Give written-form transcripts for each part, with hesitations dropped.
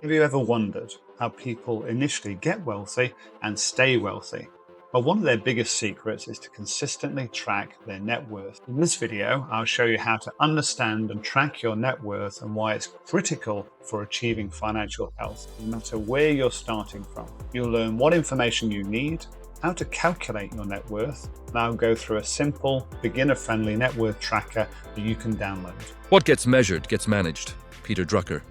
Have you ever wondered how people initially get wealthy and stay wealthy? Well, one of their biggest secrets is to consistently track their net worth. In this video, I'll show you how to understand and track your net worth and why it's critical for achieving financial health, no matter where you're starting from. You'll learn what information you need, how to calculate your net worth, and I'll go through a simple, beginner-friendly net worth tracker that you can download. What gets measured gets managed. Peter Drucker.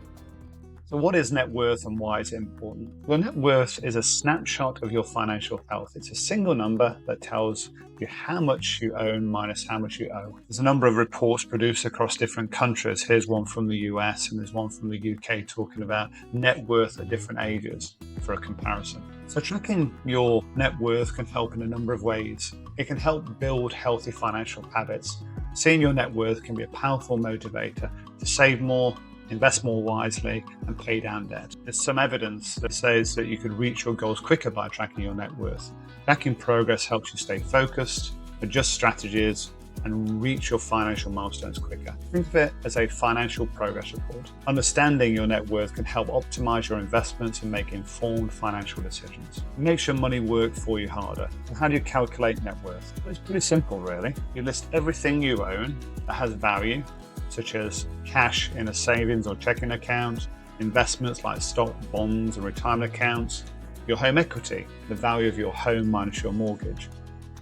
So what is net worth and why is it important? Well, net worth is a snapshot of your financial health. It's a single number that tells you how much you own minus how much you owe. There's a number of reports produced across different countries. Here's one from the US and there's one from the UK talking about net worth at different ages for a comparison. So tracking your net worth can help in a number of ways. It can help build healthy financial habits. Seeing your net worth can be a powerful motivator to save more, invest more wisely, and pay down debt. There's some evidence that says that you could reach your goals quicker by tracking your net worth. Tracking progress helps you stay focused, adjust strategies, and reach your financial milestones quicker. Think of it as a financial progress report. Understanding your net worth can help optimize your investments and make informed financial decisions. It makes your money work for you harder. And how do you calculate net worth? Well, it's pretty simple, really. You list everything you own that has value, such as cash in a savings or checking account, investments like stock, bonds, and retirement accounts, your home equity, the value of your home minus your mortgage,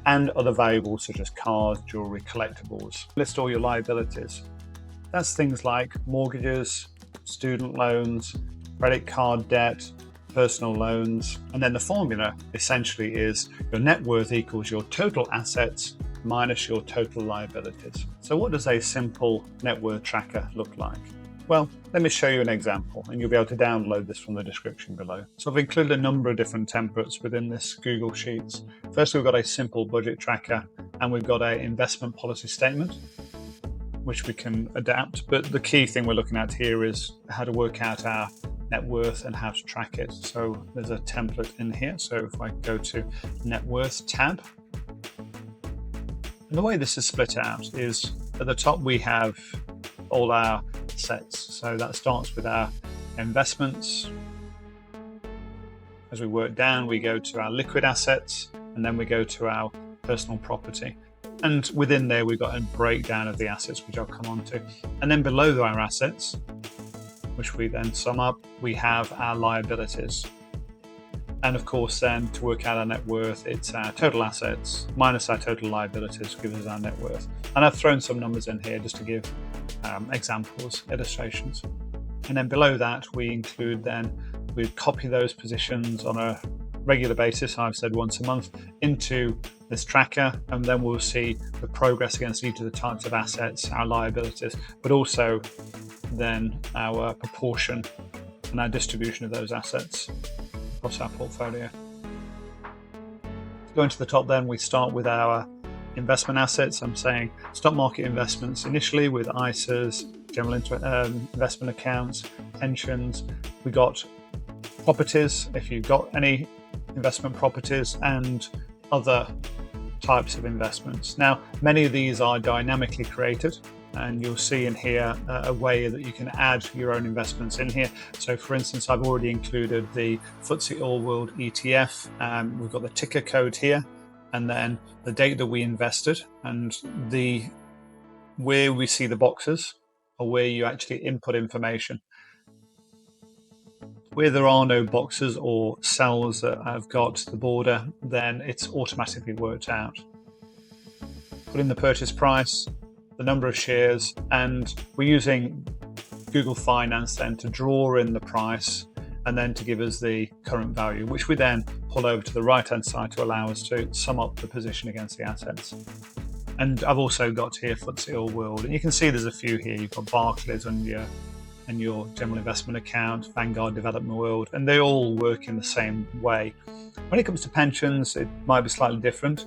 and other valuables such as cars, jewelry, collectibles. List all your liabilities. That's things like mortgages, student loans, credit card debt, personal loans. And then the formula essentially is your net worth equals your total assets minus your total liabilities. So what does a simple net worth tracker look like? Well, let me show you an example and you'll be able to download this from the description below. So I've included a number of different templates within this Google Sheets. First, we've got a simple budget tracker and we've got an investment policy statement, which we can adapt. But the key thing we're looking at here is how to work out our net worth and how to track it. So there's a template in here. So if I go to net worth tab, and the way this is split out is at the top we have all our assets. So that starts with our investments. As we work down, we go to our liquid assets and then we go to our personal property. And within there, we've got a breakdown of the assets, which I'll come on to. And then below our assets, which we then sum up, we have our liabilities. And of course, then to work out our net worth, it's our total assets minus our total liabilities gives us our net worth. And I've thrown some numbers in here just to give examples, illustrations. And then below that, we include we copy those positions on a regular basis, I've said once a month, into this tracker. And then we'll see the progress against each of the types of assets, our liabilities, but also then our proportion and our distribution of those assets across our portfolio. Going to the top then, we start with our investment assets. I'm saying stock market investments initially with ISAs, general investment accounts, pensions. We got properties, if you've got any investment properties, and other types of investments. Now, many of these are dynamically created, and you'll see in here a way that you can add your own investments in here. So for instance, I've already included the FTSE All World ETF. We've got the ticker code here, and then the date that we invested, and where we see the boxes or where you actually input information. Where there are no boxes or cells that have got the border, then it's automatically worked out. Put in the purchase price, the number of shares, and we're using Google Finance then to draw in the price and then to give us the current value, which we then pull over to the right-hand side to allow us to sum up the position against the assets. And I've also got here FTSE All World, and you can see there's a few here. You've got Barclays and your general investment account, Vanguard Development World, and they all work in the same way. When it comes to pensions, it might be slightly different.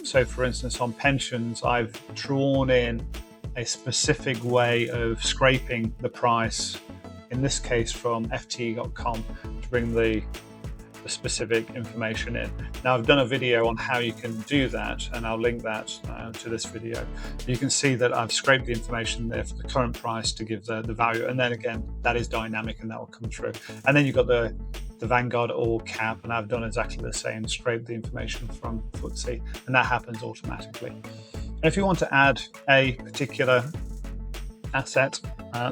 So for instance, on pensions, I've drawn in a specific way of scraping the price, in this case from FT.com, to bring the the specific information in. Now, I've done a video on how you can do that, and I'll link that to this video. You can see that I've scraped the information there for the current price to give the value, and then again, that is dynamic and that will come through. And then you've got the Vanguard all cap, and I've done exactly the same, scrape the information from FTSE, and that happens automatically. And if you want to add a particular asset,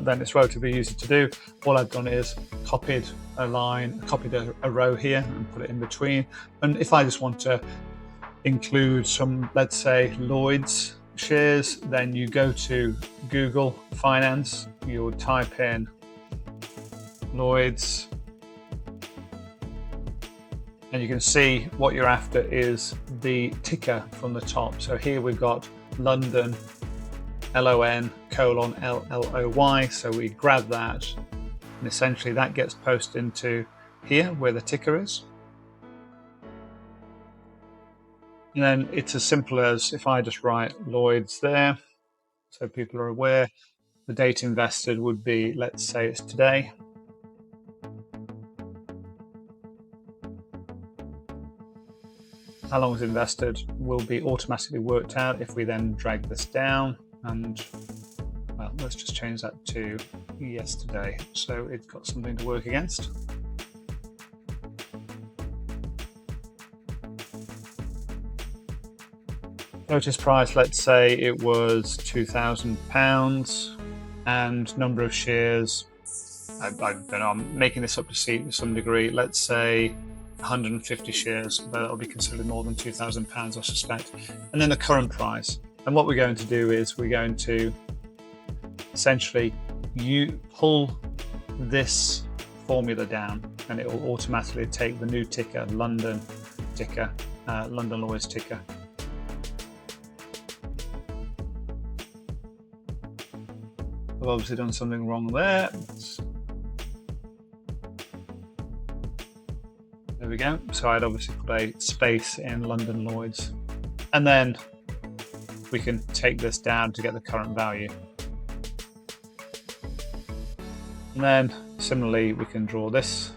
then it's relatively easy to do. All I've done is copied a row here and put it in between. And if I just want to include some, let's say, Lloyd's shares, then you go to Google Finance, you'll type in Lloyd's, and you can see what you're after is the ticker from the top. So here we've got London, LON:LLOY. So we grab that, and essentially that gets posted into here where the ticker is. And then it's as simple as if I just write Lloyd's there, so people are aware. The date invested would be, let's say it's today. How long is invested will be automatically worked out if we then drag this down, and well, let's just change that to yesterday, so it's got something to work against. Purchase price, let's say it was £2,000, and number of shares, I don't know, I'm making this up to some degree, let's say 150 shares, but that'll be considered more than £2,000, I suspect. And then the current price. And what we're going to do is we're going to essentially pull this formula down, and it will automatically take the new ticker, London Lloyd's ticker. I've obviously done something wrong there. There we go. So I'd obviously put a space in London Lloyd's, and then we can take this down to get the current value. And then similarly, we can draw this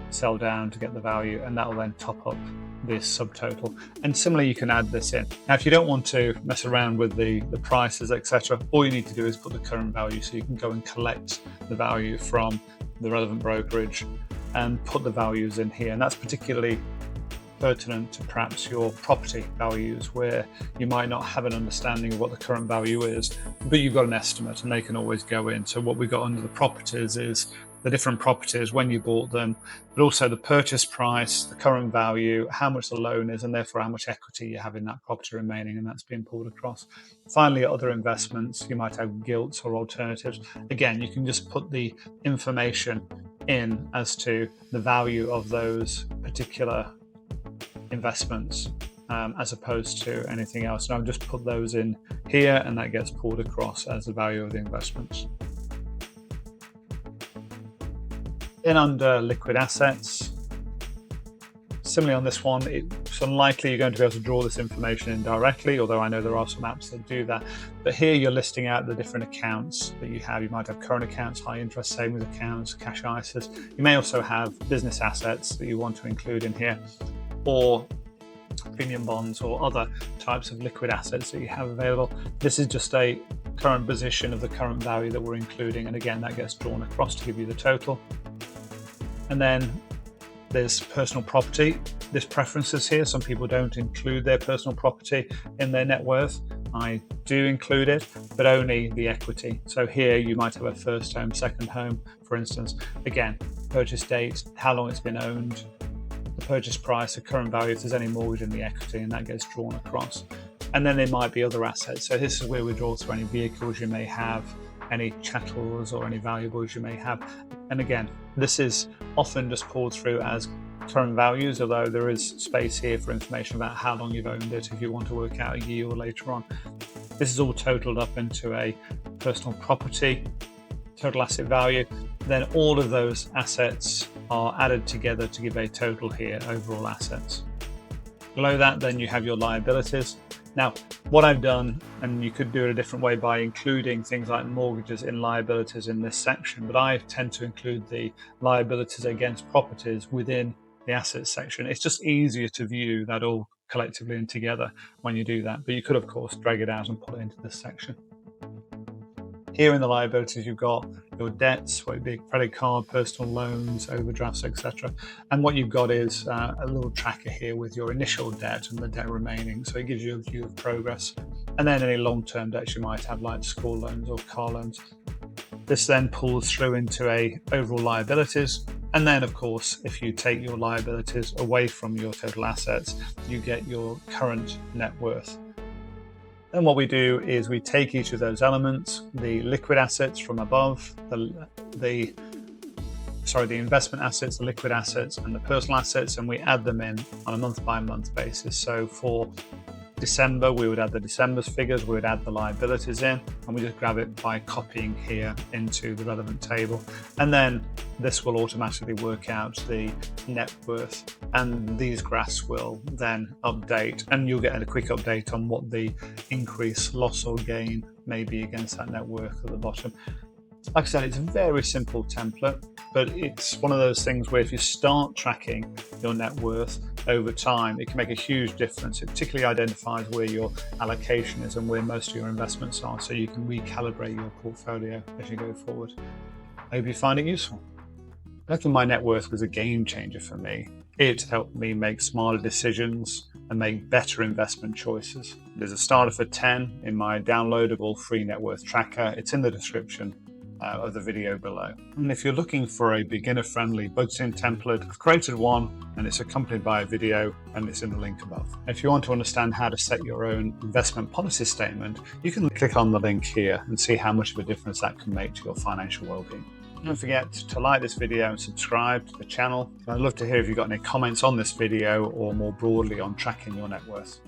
cell down to get the value, and that will then top up this subtotal. And similarly, you can add this in. Now, if you don't want to mess around with the prices, etc., all you need to do is put the current value, so you can go and collect the value from the relevant brokerage and put the values in here. And that's particularly pertinent to perhaps your property values, where you might not have an understanding of what the current value is, but you've got an estimate and they can always go in. So what we've got under the properties is the different properties, when you bought them, but also the purchase price, the current value, how much the loan is, and therefore how much equity you have in that property remaining, and that's being pulled across. Finally, other investments, you might have gilts or alternatives. Again, you can just put the information in as to the value of those particular investments, as opposed to anything else. And I've just put those in here, and that gets pulled across as the value of the investments. Then under liquid assets, similarly on this one, it's unlikely you're going to be able to draw this information in directly, although I know there are some apps that do that. But here you're listing out the different accounts that you have. You might have current accounts, high interest savings accounts, cash ISAs. You may also have business assets that you want to include in here, or premium bonds or other types of liquid assets that you have available. This is just a current position of the current value that we're including, and again that gets drawn across to give you the total. And then there's personal property. There's preferences here. Some people don't include their personal property in their net worth. I do include it, but only the equity. So here you might have a first home, second home, for instance. Again, purchase date, how long it's been owned, the purchase price, the current value, if there's any mortgage in the equity, and that gets drawn across. And then there might be other assets. So this is where we draw through any vehicles you may have, any chattels or any valuables you may have. And again, this is often just pulled through as current values, although there is space here for information about how long you've owned it if you want to work out a yield later on. This is all totaled up into a personal property total asset value. Then all of those assets are added together to give a total here, overall assets. Below that, then you have your liabilities. Now, what I've done, and you could do it a different way by including things like mortgages in liabilities in this section, but I tend to include the liabilities against properties within the assets section. It's just easier to view that all collectively and together when you do that, but you could of course drag it out and put it into this section. Here in the liabilities, you've got your debts, whether it be credit card, personal loans, overdrafts, etc. And what you've got is a little tracker here with your initial debt and the debt remaining. So it gives you a view of progress. And then any long-term debts you might have, like school loans or car loans. This then pulls through into a overall liabilities. And then, of course, if you take your liabilities away from your total assets, you get your current net worth. Then what we do is we take each of those elements, the liquid assets from above, the investment assets, the liquid assets, and the personal assets, and we add them in on a month-by-month basis. So for December, we would add the December's figures, we would add the liabilities in, and we just grab it by copying here into the relevant table. And then this will automatically work out the net worth, and these graphs will then update, and you'll get a quick update on what the increase, loss or gain may be against that net worth at the bottom. Like I said, it's a very simple template, but it's one of those things where if you start tracking your net worth over time, it can make a huge difference. It particularly identifies where your allocation is and where most of your investments are, so you can recalibrate your portfolio as you go forward. I hope you find it useful. Tracking my net worth was a game changer for me. It helped me make smarter decisions and make better investment choices. There's a starter for 10 in my downloadable free net worth tracker. It's in the description of the video below. And if you're looking for a beginner-friendly budgeting template, I've created one and it's accompanied by a video and it's in the link above. If you want to understand how to set your own investment policy statement, you can click on the link here and see how much of a difference that can make to your financial well-being. Don't forget to like this video and subscribe to the channel. I'd love to hear if you've got any comments on this video or more broadly on tracking your net worth.